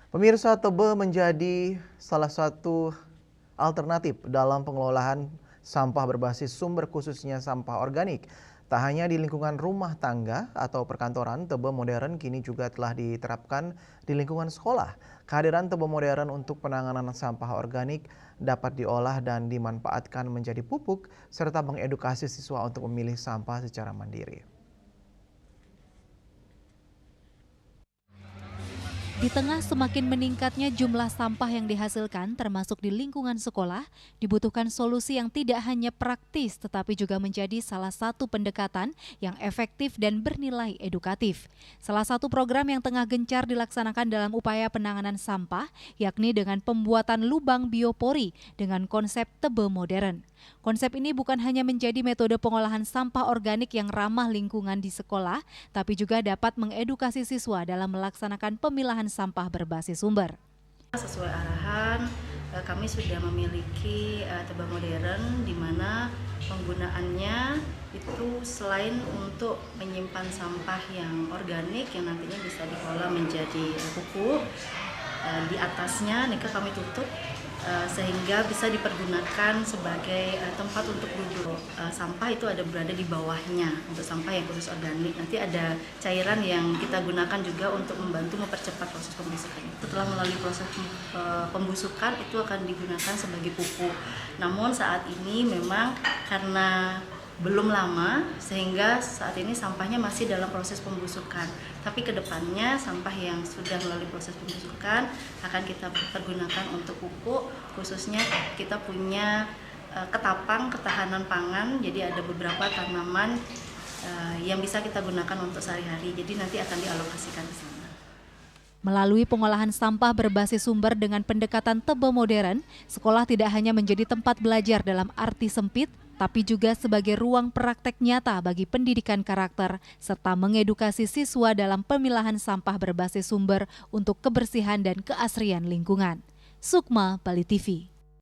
Pemirsa, Tebe menjadi salah satu alternatif dalam pengelolaan sampah berbasis sumber khususnya sampah organik. Tak hanya di lingkungan rumah tangga atau perkantoran, Tebe modern kini juga telah diterapkan di lingkungan sekolah. Kehadiran Tebe modern untuk penanganan sampah organik dapat diolah dan dimanfaatkan menjadi pupuk serta mengedukasi siswa untuk memilih sampah secara mandiri. Di tengah semakin meningkatnya jumlah sampah yang dihasilkan termasuk di lingkungan sekolah, dibutuhkan solusi yang tidak hanya praktis tetapi juga menjadi salah satu pendekatan yang efektif dan bernilai edukatif. Salah satu program yang tengah gencar dilaksanakan dalam upaya penanganan sampah yakni dengan pembuatan lubang biopori dengan konsep Tebe modern. Konsep ini bukan hanya menjadi metode pengolahan sampah organik yang ramah lingkungan di sekolah, tapi juga dapat mengedukasi siswa dalam melaksanakan pemilahan sampah berbasis sumber. Sesuai arahan, kami sudah memiliki Tebe modern di mana penggunaannya itu selain untuk menyimpan sampah yang organik yang nantinya bisa diolah menjadi pupuk, di atasnya kami tutup sehingga bisa dipergunakan sebagai tempat untuk duduk. Sampah itu berada di bawahnya untuk sampah yang khusus organik. Nanti ada cairan yang kita gunakan juga untuk membantu mempercepat proses pembusukan. Setelah melalui proses pembusukan itu akan digunakan sebagai pupuk. Namun saat ini memang karena belum lama sehingga saat ini sampahnya masih dalam proses pembusukan. Tapi kedepannya sampah yang sudah melalui proses pembusukan akan kita pergunakan untuk pupuk. Khususnya kita punya ketapang ketahanan pangan. Jadi ada beberapa tanaman yang bisa kita gunakan untuk sehari-hari. Jadi nanti akan dialokasikan ke sana. Melalui pengolahan sampah berbasis sumber dengan pendekatan Tebe modern, sekolah tidak hanya menjadi tempat belajar dalam arti sempit, tapi juga sebagai ruang praktek nyata bagi pendidikan karakter, serta mengedukasi siswa dalam pemilahan sampah berbasis sumber untuk kebersihan dan keasrian lingkungan. Sukma, Bali TV.